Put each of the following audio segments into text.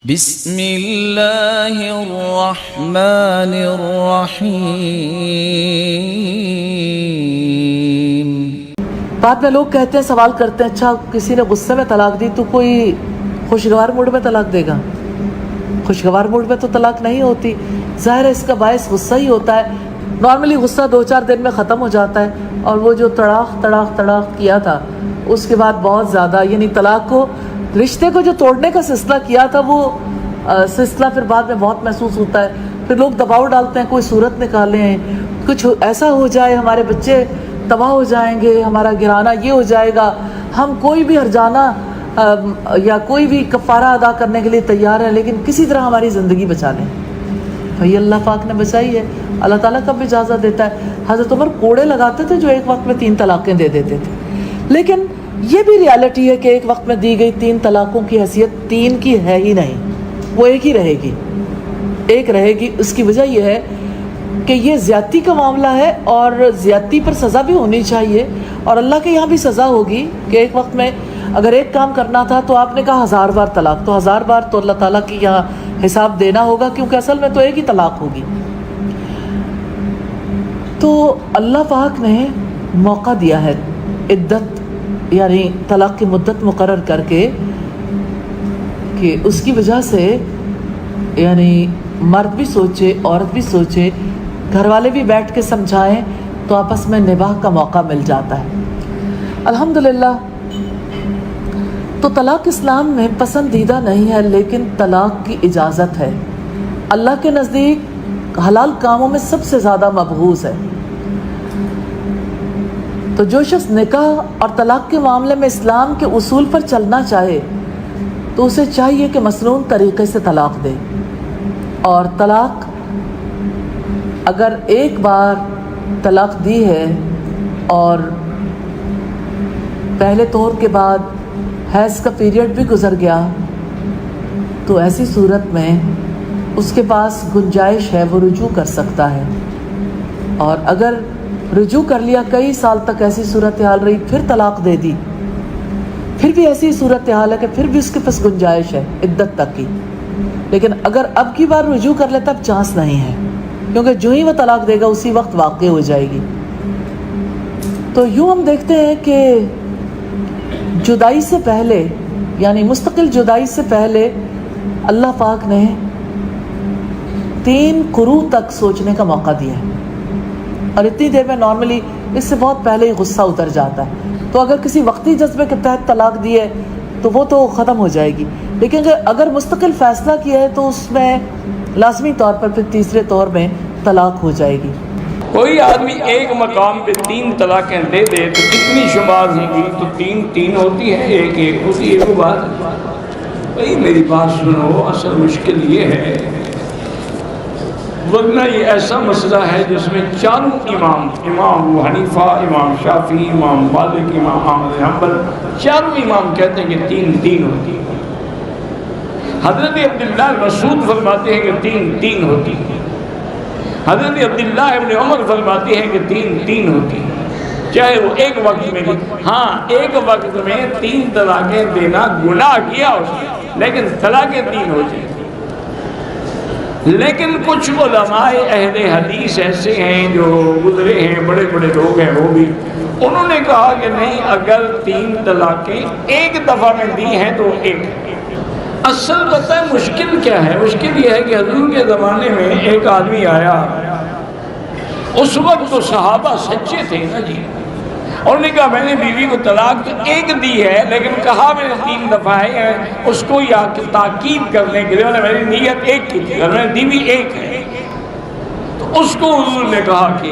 بسم اللہ الرحمن الرحیم۔ بعد میں لوگ کہتے ہیں، سوال کرتے ہیں، اچھا کسی نے غصے میں طلاق دی تو کوئی خوشگوار موڈ میں طلاق دے گا؟ خوشگوار موڈ میں تو طلاق نہیں ہوتی، ظاہر ہے اس کا باعث غصہ ہی ہوتا ہے۔ نارملی غصہ 2-4 دن میں ختم ہو جاتا ہے، اور وہ جو تڑاق کیا تھا اس کے بعد بہت زیادہ، یعنی طلاق کو، رشتے کو جو توڑنے کا سلسلہ کیا تھا، وہ سلسلہ پھر بعد میں بہت محسوس ہوتا ہے۔ پھر لوگ دباؤ ڈالتے ہیں، کوئی صورت نکالیں، کچھ ایسا ہو جائے، ہمارے بچے تباہ ہو جائیں گے، ہمارا گرانا یہ ہو جائے گا، ہم کوئی بھی ہرجانہ یا کوئی بھی کفارہ ادا کرنے کے لیے تیار ہیں، لیکن کسی طرح ہماری زندگی بچا لیں۔ بھائی اللہ پاک نے بچائی ہے، اللہ تعالیٰ کب اجازت دیتا ہے۔ حضرت عمر کوڑے لگاتے تھے جو ایک وقت میں 3 طلاقیں دے دیتے تھے، لیکن یہ بھی ریالٹی ہے کہ ایک وقت میں دی گئی 3 طلاقوں کی حیثیت 3 کی ہے ہی نہیں، وہ ایک ہی رہے گی، ایک رہے گی۔ اس کی وجہ یہ ہے کہ یہ زیادتی کا معاملہ ہے، اور زیادتی پر سزا بھی ہونی چاہیے، اور اللہ کے یہاں بھی سزا ہوگی کہ ایک وقت میں اگر ایک کام کرنا تھا تو آپ نے کہا 1000 بار طلاق، تو 1000 بار تو اللہ تعالیٰ کی یہاں حساب دینا ہوگا، کیونکہ اصل میں تو ایک ہی طلاق ہوگی۔ تو اللہ پاک نے موقع دیا ہے، عدت یعنی طلاق کی مدت مقرر کر کے، کہ اس کی وجہ سے یعنی مرد بھی سوچے، عورت بھی سوچے، گھر والے بھی بیٹھ کے سمجھائیں، تو آپس میں نباہ کا موقع مل جاتا ہے۔ الحمدللہ۔ تو طلاق اسلام میں پسندیدہ نہیں ہے، لیکن طلاق کی اجازت ہے، اللہ کے نزدیک حلال کاموں میں سب سے زیادہ مبغوض ہے۔ تو جو شخص نکاح اور طلاق کے معاملے میں اسلام کے اصول پر چلنا چاہے تو اسے چاہیے کہ مسنون طریقے سے طلاق دے، اور طلاق اگر ایک بار طلاق دی ہے اور پہلے طور کے بعد حیض کا پیریڈ بھی گزر گیا، تو ایسی صورت میں اس کے پاس گنجائش ہے، وہ رجوع کر سکتا ہے۔ اور اگر رجوع کر لیا، کئی سال تک ایسی صورتحال رہی، پھر طلاق دے دی، پھر بھی ایسی صورتحال ہے کہ پھر بھی اس کے پاس گنجائش ہے عدت تک کی، لیکن اگر اب کی بار رجوع کر لیتا، اب چانس نہیں ہے، کیونکہ جو ہی وہ طلاق دے گا اسی وقت واقع ہو جائے گی۔ تو یوں ہم دیکھتے ہیں کہ جدائی سے پہلے، یعنی مستقل جدائی سے پہلے، اللہ پاک نے 3 قروء تک سوچنے کا موقع دیا ہے، اور اتنی دیر میں نارملی اس سے بہت پہلے ہی غصہ اتر جاتا ہے۔ تو اگر کسی وقتی جذبے کے تحت طلاق دی ہے تو وہ تو ختم ہو جائے گی، لیکن اگر مستقل فیصلہ کیا ہے تو اس میں لازمی طور پر پھر تیسرے طور میں طلاق ہو جائے گی۔ کوئی آدمی ایک مقام پہ 3 طلاقیں دے دے تو کتنی شمار ہوں گی؟ تو 3 ہوتی ہے، ایک ہوتی ہے۔ وہ بات بھائی میری بات سنو، اصل مشکل یہ ہے، ورنہ یہ ایسا مسئلہ ہے جس میں چاروں امام ابو حنیفہ، امام شافعی، امام مالک، امام احمد حنبل، چاروں امام کہتے ہیں کہ 3 ہوتی ہے۔ حضرت عبداللہ مسعود فرماتے ہیں کہ 3 ہوتی ہے۔ حضرت عبداللہ ابن عمر فرماتے ہیں کہ 3 ہوتی ہے، چاہے وہ ایک وقت میں بھی۔ ہاں، ایک وقت میں 3 طلاقیں دینا گناہ کیا اس نے، لیکن طلاقیں 3 ہوتی ہیں۔ لیکن کچھ علماء اہل حدیث ایسے ہیں جو گزرے ہیں، بڑے بڑے لوگ ہیں، وہ بھی انہوں نے کہا کہ نہیں، اگر 3 طلاقیں ایک دفعہ میں دی ہیں تو ایک۔ اصل پتہ ہے مشکل کیا ہے؟ مشکل یہ ہے کہ حضور کے زمانے میں ایک آدمی آیا، اس وقت تو صحابہ سچے تھے نا جی، انہوں نے کہا میں نے بیوی کو طلاق تو ایک دی ہے، لیکن کہا میں نے 3 دفعہ ہے، اس کو یا تاکید کرنے کے لیے میری نیت ایک کی تھی، اور میں نے دی بھی ایک ہے۔ تو اس کو حضور نے کہا کہ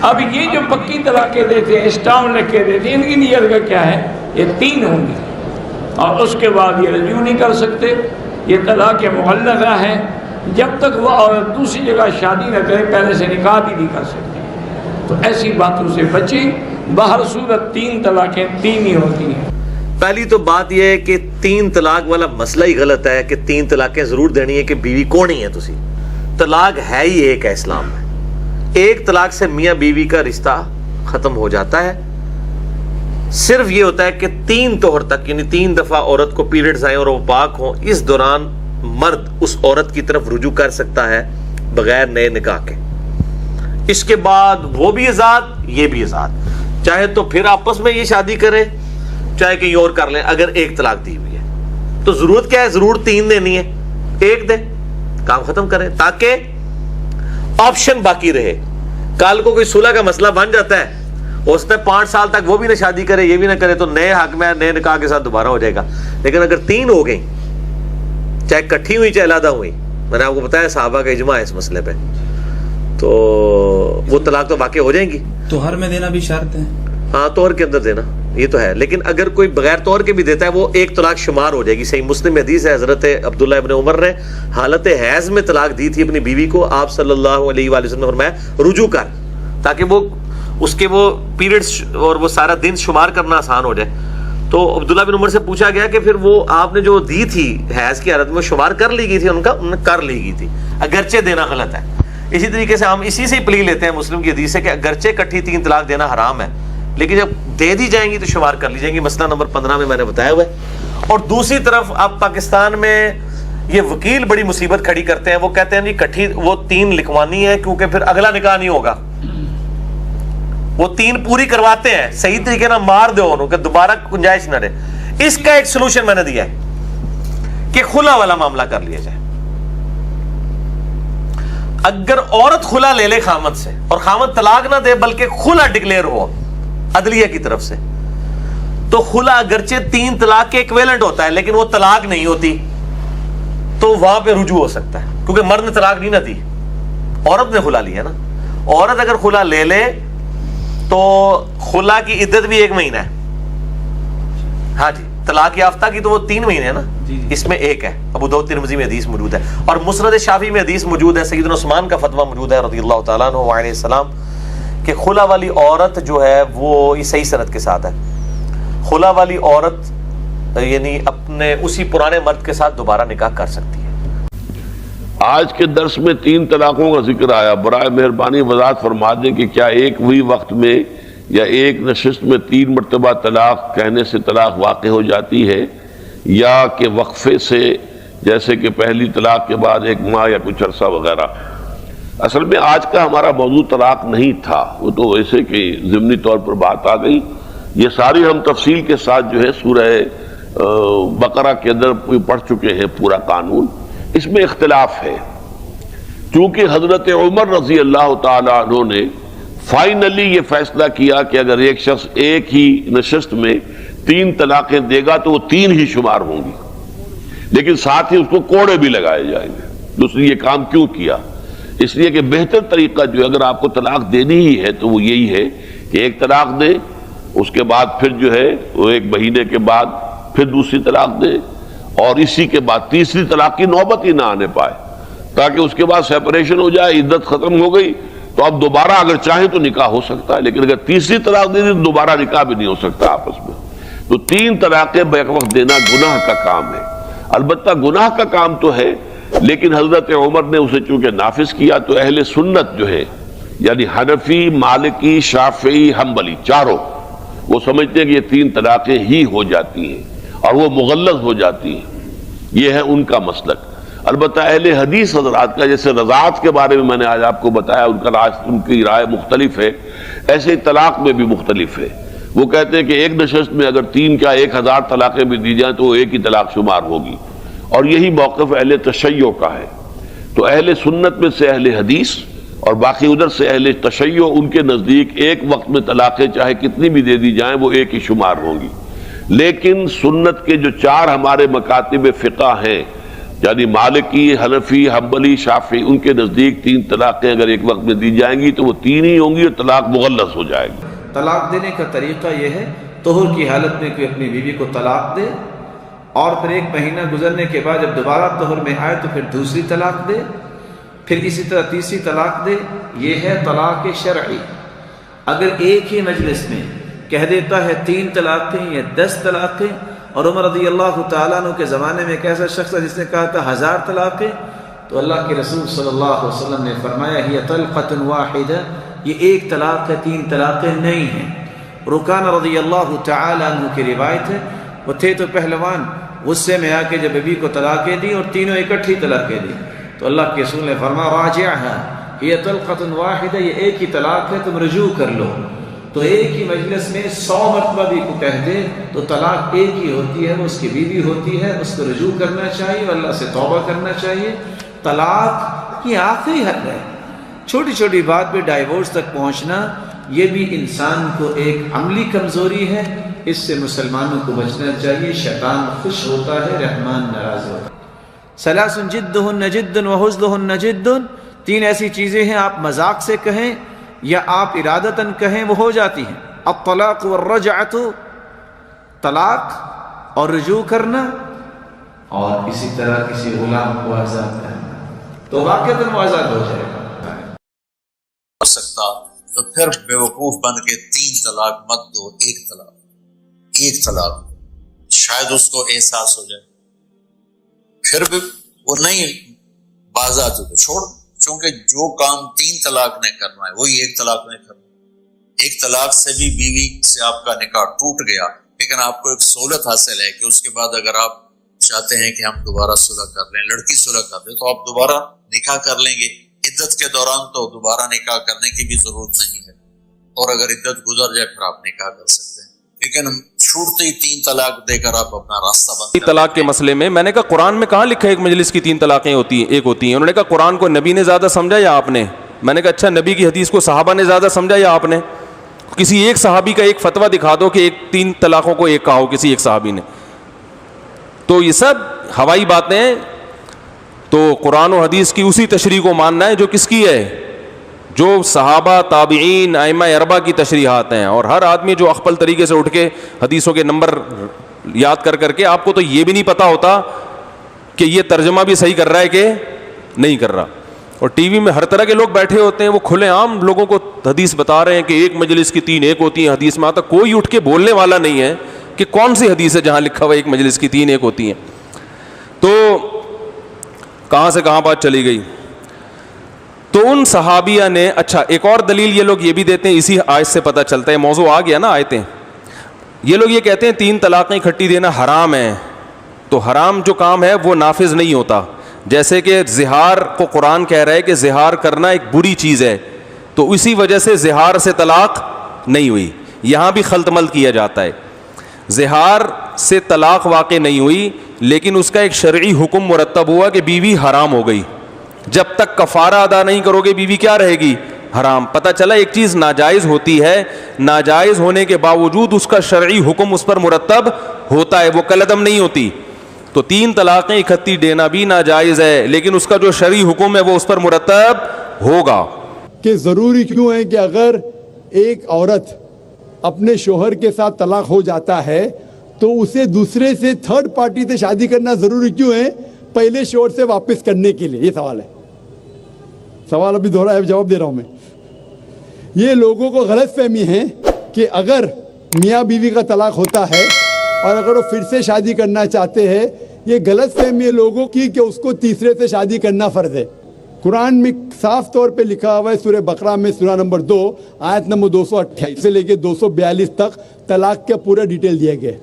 اب یہ جو پکی طلاقیں دیتے ہیں، اسٹام لکھ کے دیتے ہیں، ان کی نیت کا کیا ہے؟ یہ 3 ہوں گی، اور اس کے بعد یہ رجوع نہیں کر سکتے، یہ طلاق مغلظہ ہے۔ جب تک وہ عورت دوسری جگہ شادی نہ کرے، پہلے سے نکاح بھی نہیں کر سکتی۔ تو ایسی باتوں سے بچیں۔ بہر صورت 3 طلاقیں 3 ہی ہوتی ہیں۔ پہلی تو بات یہ ہے کہ 3 طلاق والا مسئلہ ہی غلط ہے کہ 3 طلاقیں ضرور دینی ہے کہ بیوی کون ہی ہے تسی۔ طلاق ہے ہی ایک ہے اسلام میں، ایک طلاق سے میاں بیوی کا رشتہ ختم ہو جاتا ہے، صرف یہ ہوتا ہے کہ 3 طہر تک، یعنی 3 دفعہ عورت کو پیریڈز آئیں اور وہ پاک ہوں، اس دوران مرد اس عورت کی طرف رجوع کر سکتا ہے بغیر نئے نکاح کے. اس کے بعد وہ بھی آزاد، یہ بھی آزاد. چاہے تو پھر آپس میں یہ شادی کرے، چاہے کہیں اور کر لیں. اگر ایک طلاق دی ہوئی ہے تو ضرورت کیا ہے؟ ضرور 3 دینی ہے، 1 دے، کام ختم کرے، تاکہ آپشن باقی رہے. کل کو کوئی صلح کا مسئلہ بن جاتا ہے، ہو سکتا ہے 5 سال تک وہ بھی نہ شادی کرے، یہ بھی نہ کرے، تو نئے حق میں نئے نکاح کے ساتھ دوبارہ ہو جائے گا. لیکن اگر 3 ہو گئی، چاہے کٹھی ہوئی چاہے علیحدہ ہوئی، میں نے آپ کو بتایا صحابہ کا اجماع ہے اس مسئلے پہ، تو وہ طلاق تو واقع ہو جائیں گی. توہر میں دینا بھی شرط ہے؟ ہاں، توہر کے اندر دینا یہ تو ہے، لیکن اگر کوئی بغیر توہر کے بھی دیتا ہے وہ 1 طلاق شمار ہو جائے گی. صحیح مسلم حدیث ہے، حضرت عبداللہ ابن عمر نے حالت حیض میں طلاق دی تھی اپنی بیوی کو. آپ صلی اللہ علیہ وآلہ وسلم نے فرمایا رجوع کر، تاکہ وہ اس کے وہ پیریڈز اور وہ سارا دن شمار کرنا آسان ہو جائے. تو عبداللہ بن عمر سے پوچھا گیا کہ پھر وہ آپ نے جو دی تھی حیض کی حالت میں شمار کر لی گئی تھی؟ انہوں نے کر لی گئی تھی، اگرچہ دینا غلط ہے. اسی طریقے سے ہم اسی سے پلی لیتے ہیں مسلم کی حدیث سے کہ اگرچہ کٹھی 3 طلاق دینا حرام ہے، لیکن جب دے دی جائیں گی تو شمار کر لی جائیں گی. مسئلہ نمبر 15 میں نے بتایا ہوا ہے. اور دوسری طرف اب پاکستان میں یہ وکیل بڑی مصیبت کھڑی کرتے ہیں. وہ کہتے ہیں جی کٹھی وہ 3 لکھوانی ہے کیونکہ پھر اگلا نکاح نہیں ہوگا. وہ 3 پوری کرواتے ہیں، صحیح طریقے نہ مار دو انہوں کہ دوبارہ گنجائش نہ رہے. اس کا ایک سلوشن میں نے دیا ہے کہ خلا والا معاملہ کر لیا جائے. اگر عورت خلا لے لے خامد سے اور خامد طلاق نہ دے بلکہ خلا ڈکلیئر ہو عدلیہ کی طرف سے، تو خلا اگرچہ 3 طلاق کے ایکویلنٹ ہوتا ہے لیکن وہ طلاق نہیں ہوتی، تو وہاں پہ رجوع ہو سکتا ہے. کیونکہ مرد نے طلاق نہیں نہ دی، عورت نے خلا لی ہے نا. عورت اگر خلا لے لے تو خلا کی عدت بھی 1 مہینہ ہے. ہاں جی، طلاق یافتہ کی تو وہ 3 مہینے ہے نا، اس میں 1 ہے. ابو داؤد ترمذی میں حدیث موجود ہے، اور مسند شافعی میں حدیث موجود ہے. سیدنا عثمان کا فتویٰ موجود ہے رضی اللہ تعالیٰ عنہ علیہ السلام کہ خلا والی عورت جو ہے وہ یہ صحیح سند کے ساتھ ہے، خلا والی عورت یعنی اپنے اسی پرانے مرد کے ساتھ دوبارہ نکاح کر سکتی ہے. آج کے درس میں 3 طلاقوں کا ذکر آیا. برائے مہربانی وضاحت فرما دیں کہ کیا ایک وہی وقت میں یا ایک نشست میں 3 مرتبہ طلاق کہنے سے طلاق واقع ہو جاتی ہے، یا کہ وقفے سے، جیسے کہ پہلی طلاق کے بعد 1 ماہ یا کچھ عرصہ وغیرہ؟ اصل میں آج کا ہمارا موضوع طلاق نہیں تھا، وہ تو ویسے کہ ضمنی طور پر بات آ گئی. یہ ساری ہم تفصیل کے ساتھ جو ہے سورہ بقرہ کے اندر پڑھ چکے ہیں پورا قانون. اس میں اختلاف ہے، چونکہ حضرت عمر رضی اللہ تعالیٰ عنہ نے فائنلی یہ فیصلہ کیا کہ اگر ایک شخص ایک ہی نشست میں 3 طلاقیں دے گا تو وہ 3 ہی شمار ہوں گی، لیکن ساتھ ہی اس کو کوڑے بھی لگائے جائیں گے. دوسری یہ کام کیوں کیا؟ اس لیے کہ بہتر طریقہ جو ہے اگر آپ کو طلاق دینی ہی ہے تو وہ یہی ہے کہ 1 طلاق دیں، اس کے بعد پھر جو ہے وہ 1 مہینے کے بعد پھر دوسری طلاق دیں، اور اسی کے بعد تیسری طلاق کی نوبت ہی نہ آنے پائے، تاکہ اس کے بعد سیپریشن ہو جائے، عدت ختم ہو گئی تو اب دوبارہ اگر چاہیں تو نکاح ہو سکتا ہے. لیکن اگر تیسری طلاق دے دی تو دوبارہ نکاح بھی نہیں ہو سکتا آپس میں. تو 3 طلاقیں بیک وقت دینا گناہ کا کام ہے. البتہ گناہ کا کام تو ہے، لیکن حضرت عمر نے اسے چونکہ نافذ کیا تو اہل سنت جو ہے یعنی حنفی، مالکی، شافعی، حنبلی چاروں وہ سمجھتے ہیں کہ یہ 3 طلاقیں ہی ہو جاتی ہیں اور وہ مغلظ ہو جاتی ہیں. یہ ہے ان کا مسلک. البتہ اہل حدیث حضرات کا، جیسے رضاعت کے بارے میں نے آج آپ کو بتایا، ان کی رائے مختلف ہے. ایسے ہی طلاق میں بھی مختلف ہے. وہ کہتے ہیں کہ ایک نشست میں اگر 3 کیا 1000 طلاقیں بھی دی جائیں تو وہ 1 ہی طلاق شمار ہوگی، اور یہی موقف اہل تشیع کا ہے. تو اہل سنت میں سے اہل حدیث اور باقی ادھر سے اہل تشیع، ان کے نزدیک ایک وقت میں طلاقیں چاہے کتنی بھی دے دی جائیں وہ 1 ہی شمار ہوں گی. لیکن سنت کے جو 4 ہمارے مکاتب فقہ ہیں یعنی مالکی، حنفی، حنبلی، شافعی، ان کے نزدیک 3 طلاقیں اگر ایک وقت میں دی جائیں گی تو وہ 3 ہی ہوں گی اور طلاق مغلظ ہو جائے گی. طلاق دینے کا طریقہ یہ ہے، طہر کی حالت میں کوئی اپنی بیوی کو طلاق دے، اور پھر 1 مہینہ گزرنے کے بعد جب دوبارہ طہر میں آئے تو پھر دوسری طلاق دے، پھر اسی طرح تیسری طلاق دے. یہ ہے طلاق شرعی. اگر ایک ہی مجلس میں کہہ دیتا ہے 3 طلاقیں یا 10 طلاقیں، اور عمر رضی اللہ تعالیٰ عنہ کے زمانے میں ایک ایسا شخص ہے جس نے کہا تھا 1000 طلاقیں، تو اللہ کے رسول صلی اللہ علیہ وسلم نے فرمایا ہی طلقۃ واحدہ، یہ 1 طلاق ہے، 3 طلاقیں نہیں ہیں. رکان رضی اللہ تعالی عنہ کی روایت ہے، وہ تھے تو پہلوان، غصے میں آ کے جب بیوی کو طلاقیں دی اور تینوں اکٹھی طلاقیں دی، تو اللہ کے رسول نے فرمایا راجعھا یہ طلقۃ واحدہ، یہ ایک ہی طلاق ہے، تم رجوع کر لو۔ تو ایک ہی مجلس میں 100 مرتبہ بھی کو کہہ دے تو طلاق ایک ہی ہوتی ہے، وہ اس کی بیوی ہوتی ہے، اس کو رجوع کرنا چاہیے، اللہ سے توبہ کرنا چاہیے۔ طلاق یہ آخری حد ہے، چھوٹی چھوٹی بات پہ ڈائیورس تک پہنچنا یہ بھی انسان کو ایک عملی کمزوری ہے، اس سے مسلمانوں کو بچنا چاہیے۔ شیطان خوش ہوتا ہے، رحمان ناراض ہوتا ہے۔ ثلاث جدہن جد وحزنہن جد، 3 ایسی چیزیں ہیں آپ مذاق سے کہیں یا آپ ارادتاً کہیں وہ ہو جاتی ہیں۔ الطلاق والرجعۃ، طلاق اور رجوع کرنا، اور اسی طرح کسی غلام کو آزاد کرنا، تو واقعتاً وہ آزاد ہو جائے گا۔ ہو سکتا تو پھر بیوقوف بن کے 3 طلاق مت دو، ایک طلاق شاید اس کو احساس ہو جائے، پھر بھی وہ نہیں باز آتے تو چھوڑ، چونکہ جو کام 3 طلاق نے کرنا ہے وہی 1 طلاق نے کرنا۔ 1 طلاق سے بھی بیوی سے آپ کا نکاح ٹوٹ گیا، لیکن آپ کو ایک سہولت حاصل ہے کہ اس کے بعد اگر آپ چاہتے ہیں کہ ہم دوبارہ صلح کر لیں، لڑکی صلح کر لیں، تو آپ دوبارہ نکاح کر لیں گے۔ عدت کے دوران تو دوبارہ نکاح کرنے کی بھی ضرورت نہیں ہے، اور اگر عدت گزر جائے پھر آپ نکاح کر سکتے ہیں، لیکن چھوٹتے ہی 3 طلاق دے کر آپ اپنا راستہ بند کر۔ طلاق کے مسئلے میں نے کہا قرآن میں کہاں لکھا ہے ایک مجلس کی 3 طلاقیں ہوتی ہیں، ایک ہوتی ہیں؟ انہوں نے کہا قرآن کو نبی نے زیادہ سمجھا یا آپ نے؟ میں نے کہا اچھا، نبی کی حدیث کو صحابہ نے زیادہ سمجھا یا آپ نے؟ کسی ایک صحابی کا ایک فتویٰ دکھا دو کہ 3 طلاقوں کو ایک کہا ہو کسی ایک صحابی نے، تو یہ سب ہوائی باتیں ہیں۔ تو قرآن و حدیث کی اسی تشریح کو ماننا ہے جو کس کی ہے، جو صحابہ، تابعین، ائمہ اربعہ کی تشریحات ہیں۔ اور ہر آدمی جو اخپل طریقے سے اٹھ کے حدیثوں کے نمبر یاد کر کے، آپ کو تو یہ بھی نہیں پتا ہوتا کہ یہ ترجمہ بھی صحیح کر رہا ہے کہ نہیں کر رہا۔ اور ٹی وی میں ہر طرح کے لوگ بیٹھے ہوتے ہیں، وہ کھلے عام لوگوں کو حدیث بتا رہے ہیں کہ ایک مجلس کی 3 ایک ہوتی ہیں، حدیث میں آتا کوئی اٹھ کے بولنے والا نہیں ہے کہ کون سی حدیث ہے جہاں لکھا ہوا ایک مجلس کی 3 ایک ہوتی ہیں۔ تو کہاں سے کہاں بات چلی گئی؟ تو ان صحابیہ نے، اچھا ایک اور دلیل یہ لوگ یہ بھی دیتے ہیں، اسی آیت سے پتہ چلتا ہے، موضوع آ گیا نا آیتیں، یہ لوگ یہ کہتے ہیں 3 طلاقیں اکٹھی دینا حرام ہے، تو حرام جو کام ہے وہ نافذ نہیں ہوتا۔ جیسے کہ زہار کو قرآن کہہ رہا ہے کہ زہار کرنا ایک بری چیز ہے، تو اسی وجہ سے زہار سے طلاق نہیں ہوئی، یہاں بھی خلط ملط کیا جاتا ہے۔ زہار سے طلاق واقع نہیں ہوئی، لیکن اس کا ایک شرعی حکم مرتب ہوا کہ بیوی حرام ہو گئی، جب تک کفارہ ادا نہیں کرو گے بیوی کیا رہے گی؟ حرام۔ پتہ چلا ایک چیز ناجائز ہوتی ہے، ناجائز ہونے کے باوجود اس کا شرعی حکم اس پر مرتب ہوتا ہے، وہ کالعدم نہیں ہوتی۔ تو 3 طلاقیں اکٹھی دینا بھی ناجائز ہے، لیکن اس کا جو شرعی حکم ہے وہ اس پر مرتب ہوگا۔ کہ ضروری کیوں ہے کہ اگر ایک عورت اپنے شوہر کے ساتھ طلاق ہو جاتا ہے تو اسے دوسرے سے، 3rd پارٹی سے شادی کرنا ضروری کیوں ہے؟ پہلے شوہر سے واپس کرنے کے لیے۔ یہ سوال ہے، سوال ابھی دوہرا ہے، جواب دے رہا ہوں میں۔ یہ لوگوں کو غلط فہمی ہے کہ اگر میاں بیوی کا طلاق ہوتا ہے اور اگر وہ پھر سے شادی کرنا چاہتے ہیں، یہ غلط فہمی ہے لوگوں کی کہ اس کو تیسرے سے شادی کرنا فرض ہے۔ قرآن میں صاف طور پہ لکھا ہوا ہے، سورہ بقرہ میں سورہ نمبر 2 آیت نمبر 228 سے لے کے 242 تک طلاق کا پورا ڈیٹیل دیا گیا ہے،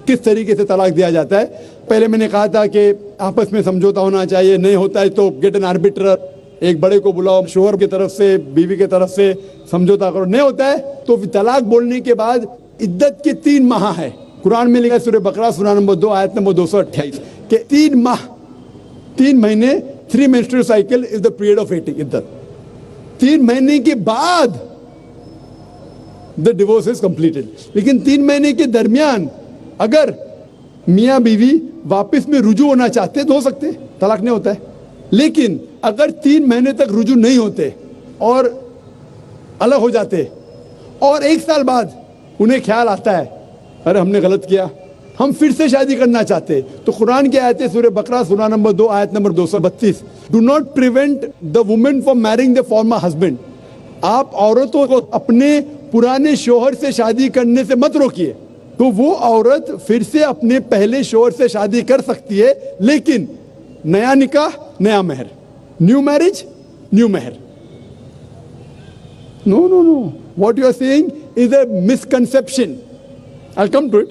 کس طریقے سے طلاق دیا جاتا ہے۔ پہلے میں نے کہا تھا کہ آپس میں سمجھوتا ہونا چاہیے، نہیں ہوتا ہے تو گیٹ این آربیٹر، ایک بڑے کو بلاؤ، شوہر کی طرف سے بیوی کی طرف سے سمجھوتا کرو، نہیں ہوتا ہے تو طلاق بولنے کے بعد عدت کے 3 ماہ ہے۔ قرآن میں لکھا ہے سورہ بقرہ سورہ نمبر 2 آیت نمبر 228 کہ 3 ماہ، 3 مہینے، 3 menstrual cycle is the period of waiting عدت۔ 3 مہینے کے بعد the divorce is completed۔ لیکن 3 مہینے کے درمیان اگر میاں بیوی واپس میں رجوع ہونا چاہتے تو ہو سکتے، طلاق نہیں ہوتا ہے۔ لیکن اگر 3 مہینے تک رجوع نہیں ہوتے اور الگ ہو جاتے اور 1 سال بعد انہیں خیال آتا ہے ارے ہم نے غلط کیا، ہم پھر سے شادی کرنا چاہتے، تو قرآن کی آیت ہے سورہ بقرہ سورہ نمبر 2 آیت number 232 do not prevent the women from marrying the former husband. آپ عورتوں کو اپنے پرانے شوہر سے شادی کرنے سے مت روکیے، تو وہ عورت پھر سے اپنے پہلے شوہر سے شادی کر سکتی ہے، لیکن نیا نکاح نیا مہر، نیو میرج نیو مہر۔ نو نو نو، What you are saying is a misconception. I'll come to it.